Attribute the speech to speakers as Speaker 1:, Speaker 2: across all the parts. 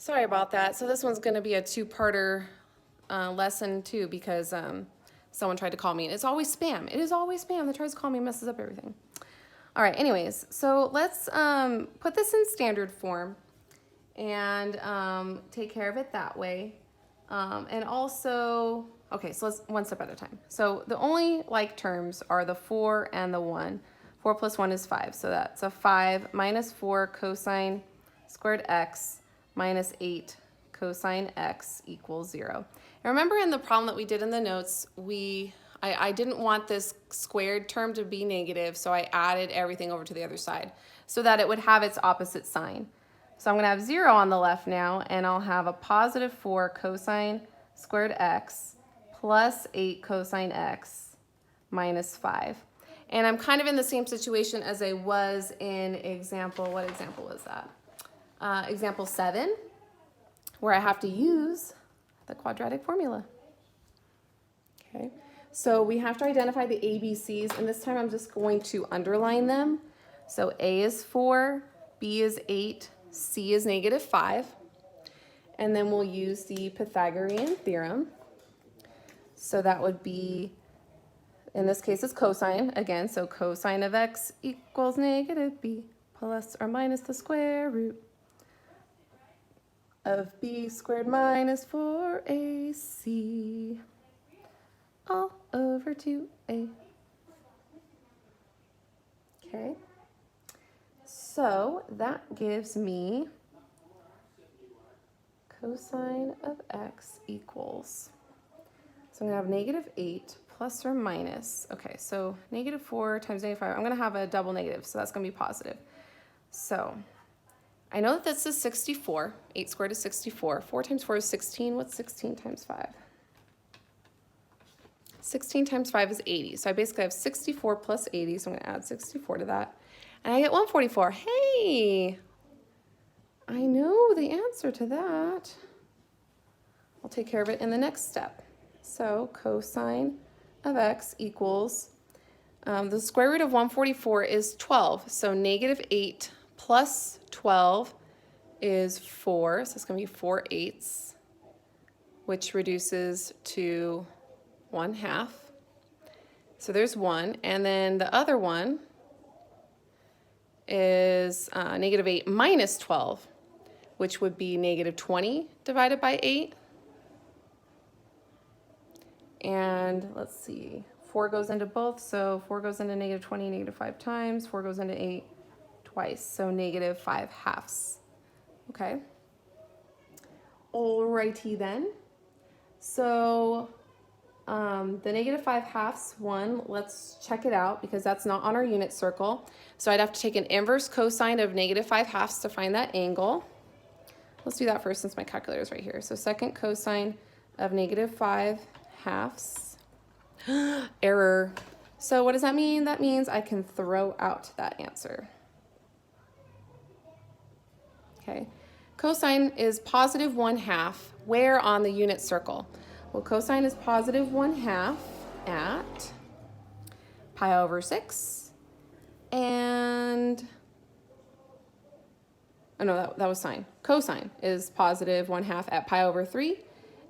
Speaker 1: Sorry about that. So this one's going to be a two-parter lesson too, because someone tried to call me, and it's always spam. It is always spam that tries to call me and messes up everything. All right, anyways, so let's put this in standard form and take care of it that way. And also, okay, so let's one step at a time. So the only like terms are the 4 and the 1. 4 plus 1 is 5, so that's a 5 minus 4 cosine squared x minus 8 cosine x equals 0. And remember in the problem that we did in the notes, I didn't want this squared term to be negative, so I added everything over to the other side so that it would have its opposite sign. So I'm going to have 0 on the left now, and I'll have a positive 4 cosine squared x plus 8 cosine x minus 5. And I'm kind of in the same situation as I was in example, what example was that? Example 7, where I have to use the quadratic formula. Okay, so we have to identify the ABCs, and this time I'm just going to underline them. So A is 4, B is 8, C is negative 5, and then we'll use the Pythagorean theorem. So that would be, in this case it's cosine again, so cosine of x equals negative b plus or minus the square root of b squared minus 4ac all over 2a. Okay, so that gives me cosine of x equals, so I'm going to have negative 8 plus or minus, okay, so negative 4 times negative 5, I'm going to have a double negative, so that's going to be positive. So I know that this is 64, 8 squared is 64, 4 times 4 is 16, what's 16 times 5? 16 times 5 is 80, so I basically have 64 plus 80, so I'm going to add 64 to that, and I get 144. Hey, I know the answer to that. I'll take care of it in the next step. So cosine of x equals, the square root of 144 is 12, so negative 8 plus 12 is 4, so it's going to be 4/8, which reduces to 1/2. So there's 1, and then the other one is negative 8 minus 12, which would be negative 20 divided by 8. And let's see, 4 goes into both, so 4 goes into negative 20 negative 5 times, 4 goes into 8 twice, so negative 5/2. Okay. Alrighty then. So the negative 5/2 one, let's check it out because that's not on our unit circle. So I'd have to take an inverse cosine of negative 5/2 to find that angle. Let's do that first since my calculator is right here. So second cosine of negative 5/2. Error. So what does that mean? That means I can throw out that answer. Okay. Cosine is positive 1/2. Where on the unit circle? Well, cosine is positive 1/2 at pi over 6. And, oh no, that was sine. Cosine is positive 1/2 at pi over 3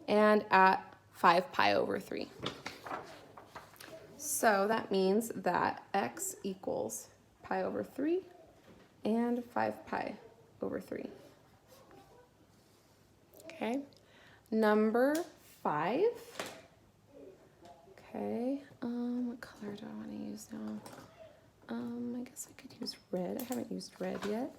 Speaker 1: and at 5 pi over 3. So that means that x equals pi over 3 and 5 pi over 3. Okay, number 5. Okay, what color do I want to use now? I guess I could use red. I haven't used red yet.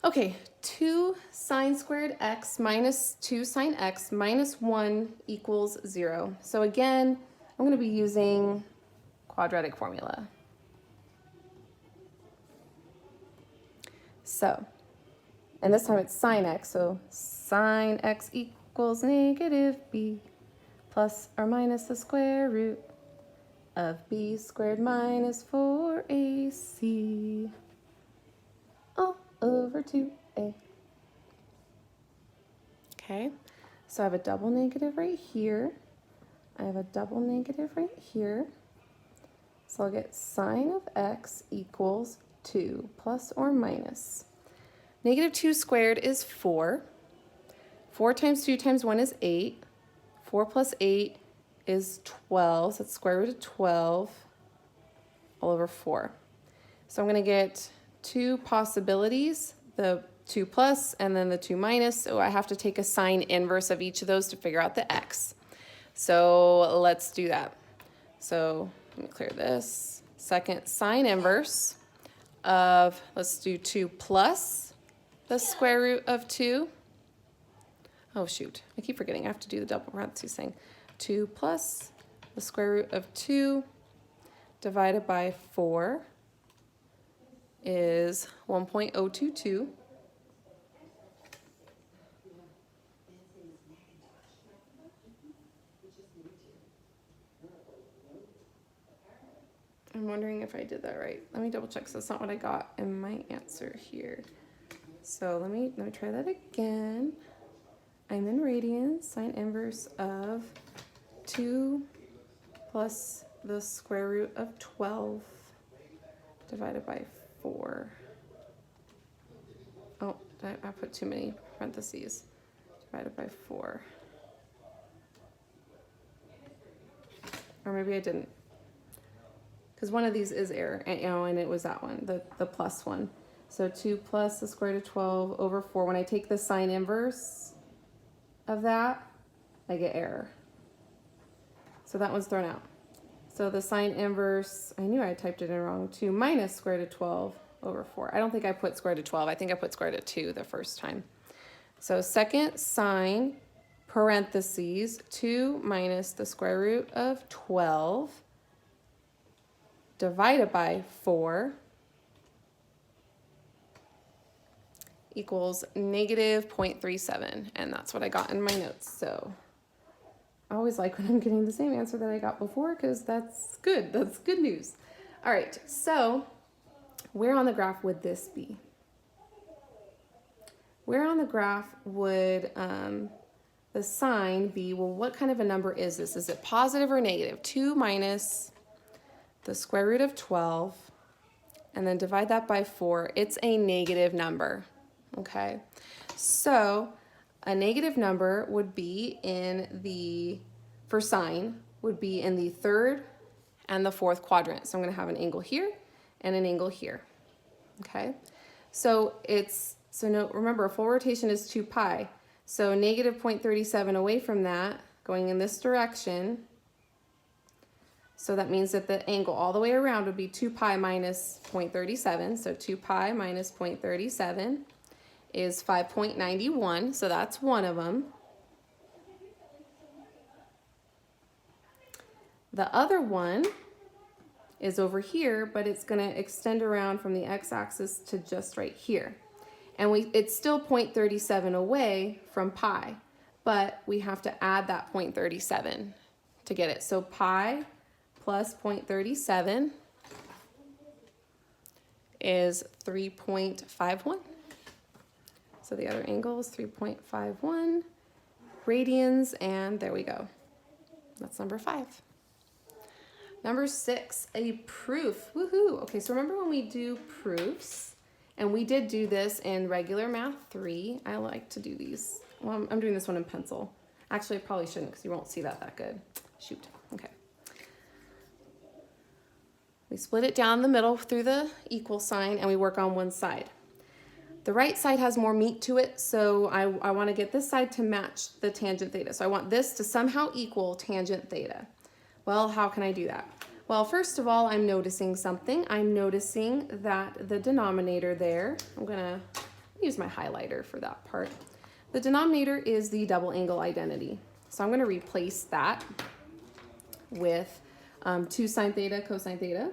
Speaker 1: Okay, 2 sine squared x minus 2 sine x minus 1 equals 0. So again, I'm going to be using quadratic formula. So, and this time it's sine x, so sine x equals negative b plus or minus the square root of b squared minus 4ac all over 2a. Okay, so I have a double negative right here. I have a double negative right here. So I'll get sine of x equals 2 plus or minus. Negative 2 squared is 4. 4 times 2 times 1 is 8. 4 plus 8 is 12. So that's square root of 12 all over 4. So I'm going to get two possibilities, the 2 plus and then the 2 minus. So I have to take a sine inverse of each of those to figure out the x. So let's do that. So let me clear this. Second sine inverse of, let's do 2 plus the square root of 2. Oh shoot, I keep forgetting I have to do the double parentheses thing. 2 plus the square root of 2 divided by 4 is 1.022. I'm wondering if I did that right. Let me double check, so that's not what I got in my answer here. So let me try that again. I'm in radians, sine inverse of 2 plus the square root of 12 divided by 4. Oh, I put too many parentheses. Divided by 4. Or maybe I didn't. Because one of these is error, and it was that one, the plus one. So 2 plus the square root of 12 over 4. When I take the sine inverse of that, I get error. So that one's thrown out. So the sine inverse, I knew I typed it in wrong, 2 minus square root of 12 over 4. I don't think I put square root of 12. I think I put square root of 2 the first time. So second sine parentheses 2 minus the square root of 12 divided by 4 equals negative 0.37. And that's what I got in my notes. So I always like when I'm getting the same answer that I got before, because that's good. That's good news. All right, so where on the graph would this be? Where on the graph would the sign be? Well, what kind of a number is this? Is it positive or negative? 2 minus the square root of 12, and then divide that by 4. It's a negative number, okay? So a negative number would be in the, for sine, would be in the third and the fourth quadrant. So I'm going to have an angle here and an angle here, okay? So remember, a full rotation is 2 pi. So negative 0.37 away from that, going in this direction. So that means that the angle all the way around would be 2 pi minus 0.37. So 2 pi minus 0.37 is 5.91. So that's one of them. The other one is over here, but it's going to extend around from the x-axis to just right here. And it's still 0.37 away from pi, but we have to add that 0.37 to get it. So pi plus 0.37 is 3.51. So the other angle is 3.51 radians, and there we go. That's number 5. Number 6, a proof. Woohoo! Okay, so remember when we do proofs, and we did do this in regular math 3. I like to do these. Well, I'm doing this one in pencil. Actually, I probably shouldn't, because you won't see that good. Shoot. Okay. We split it down the middle through the equal sign, and we work on one side. The right side has more meat to it, so I want to get this side to match the tangent theta. So I want this to somehow equal tangent theta. Well, how can I do that? Well, first of all, I'm noticing something. I'm noticing that the denominator there, I'm going to use my highlighter for that part. The denominator is the double angle identity. So I'm going to replace that with 2 sine theta cosine theta.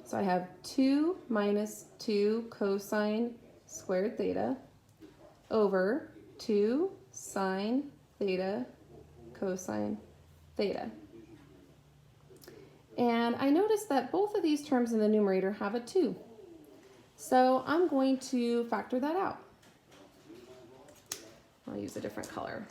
Speaker 1: So I have 2 minus 2 cosine squared theta over 2 sine theta cosine theta. And I noticed that both of these terms in the numerator have a 2. So I'm going to factor that out. I'll use a different color.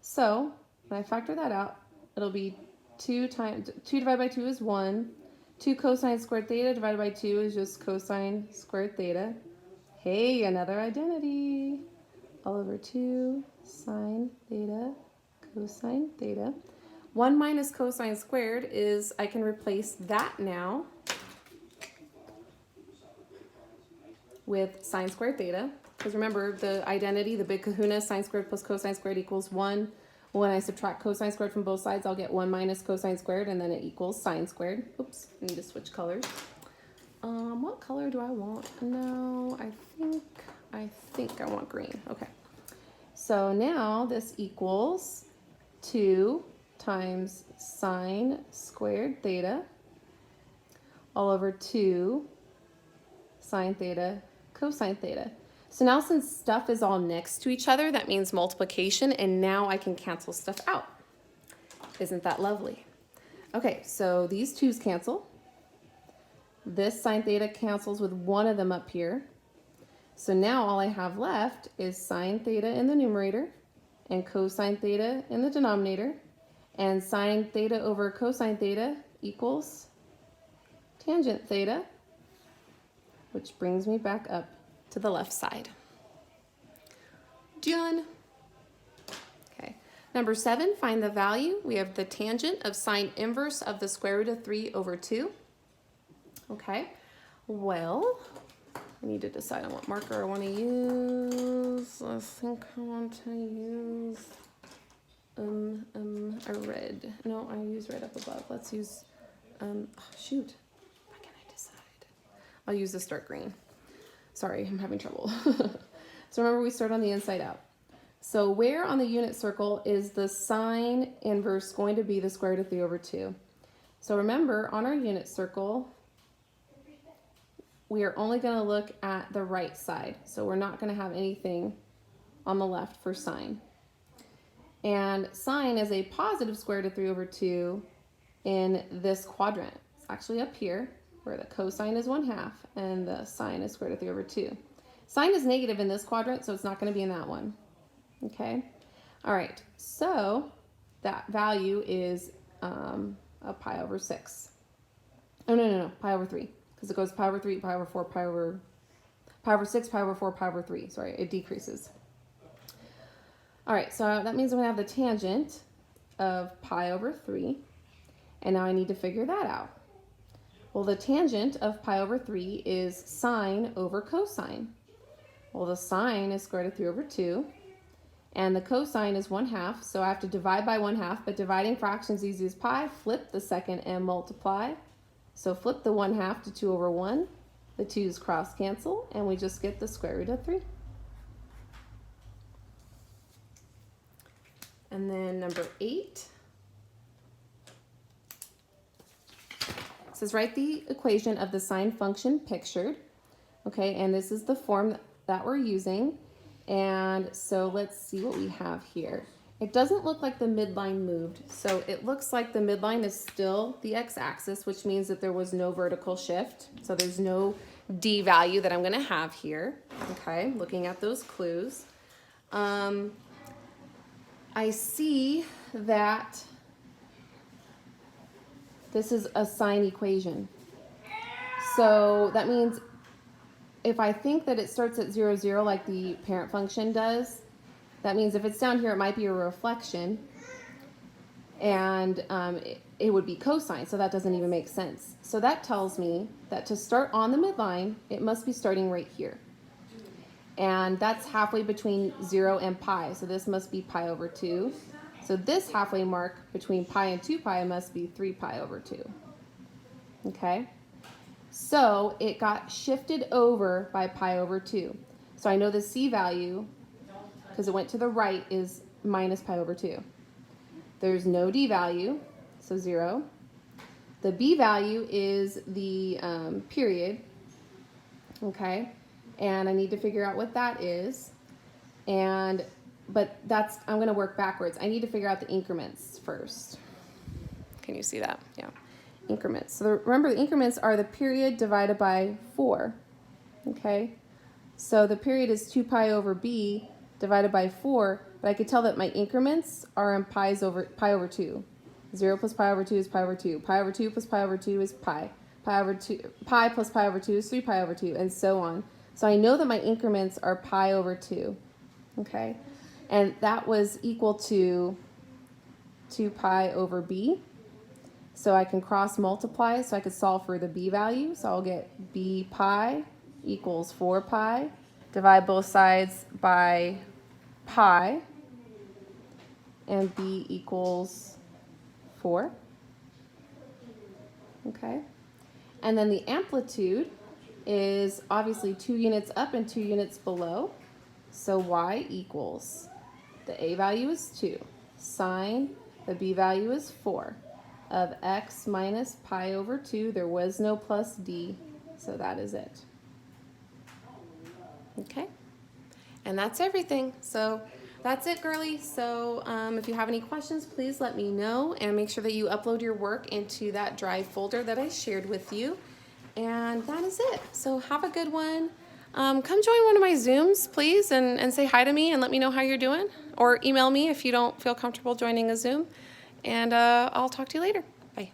Speaker 1: So when I factor that out, it'll be 2 divided by 2 is 1. 2 cosine squared theta divided by 2 is just cosine squared theta. Hey, another identity. all over 2 sine theta cosine theta. 1 minus cosine squared is, I can replace that now with sine squared theta. Because remember, the identity, the big kahuna, sine squared plus cosine squared equals 1. When I subtract cosine squared from both sides, I'll get 1 minus cosine squared, and then it equals sine squared. Oops, I need to switch colors. What color do I want? No, I think I want green. Okay. So now this equals 2 times sine squared theta all over 2 sine theta cosine theta. So now since stuff is all next to each other, that means multiplication, and now I can cancel stuff out. Isn't that lovely? Okay, so these 2's cancel. This sine theta cancels with one of them up here. So now all I have left is sine theta in the numerator and cosine theta in the denominator, and sine theta over cosine theta equals tangent theta, which brings me back up to the left side. Done. Okay. Number 7, find the value. We have the tangent of sine inverse of the square root of 3 over 2. Okay. Well, I need to decide on what marker I want to use. I think I want to use a red. No, I use red up above. Let's use, oh, shoot. Why can't I decide? I'll use this dark green. Sorry, I'm having trouble. So remember, we start on the inside out. So where on the unit circle is the sine inverse going to be the square root of 3 over 2? So remember, on our unit circle, we are only going to look at the right side. So we're not going to have anything on the left for sine. And sine is a positive square root of 3 over 2 in this quadrant. It's actually up here, where the cosine is 1/2 and the sine is square root of 3 over 2. Sine is negative in this quadrant, so it's not going to be in that one. Okay? All right, so that value is a pi over 6. Oh, no, pi over 3, because it goes pi over 3, pi over 4, pi over 6, pi over 4, pi over 3. Sorry, it decreases. All right, so that means I'm going to have the tangent of pi over 3, and now I need to figure that out. Well, the tangent of pi over 3 is sine over cosine. Well, the sine is square root of 3 over 2, and the cosine is 1/2, so I have to divide by 1/2, but dividing fractions easy as pi. Flip the second and multiply. So flip the 1/2 to 2 over 1. The 2's cross cancel, and we just get the square root of 3. And then number 8. Says write the equation of the sine function pictured. Okay, and this is the form that we're using. And so let's see what we have here. It doesn't look like the midline moved. So it looks like the midline is still the x-axis, which means that there was no vertical shift. So there's no d value that I'm going to have here. Okay, looking at those clues. I see that this is a sine equation. So that means if I think that it starts at 0, 0 like the parent function does, that means if it's down here, it might be a reflection, and it would be cosine, so that doesn't even make sense. So that tells me that to start on the midline, it must be starting right here. And that's halfway between 0 and pi, so this must be pi over 2. So this halfway mark between pi and 2 pi must be 3 pi over 2. Okay? So it got shifted over by pi over 2. So I know the c value, because it went to the right, is minus pi over 2. There's no d value, so 0. The b value is the period, okay? And I need to figure out what that is. But I'm going to work backwards. I need to figure out the increments first. Can you see that? Yeah. Increments. So remember, the increments are the period divided by 4. Okay? So the period is 2 pi over b divided by 4, but I could tell that my increments are in pi over 2. 0 plus pi over 2 is pi over 2. Pi over 2 plus pi over 2 is pi. Pi plus pi over 2 is 3 pi over 2, and so on. So I know that my increments are pi over 2. okay? And that was equal to 2 pi over b. So I can cross multiply, so I could solve for the b value. So I'll get b pi equals 4 pi. Divide both sides by pi, and b equals 4. Okay? And then the amplitude is obviously 2 units up and 2 units below. So y equals, the a value is 2, sine, the b value is 4, of x minus pi over 2. There was no plus d, so that is it. Okay? And that's everything. So that's it, girly. So if you have any questions, please let me know, and make sure that you upload your work into that Drive folder that I shared with you. And that is it. So have a good one. Come join one of my Zooms, please, and say hi to me and let me know how you're doing. Or email me if you don't feel comfortable joining a Zoom. And I'll talk to you later. Bye.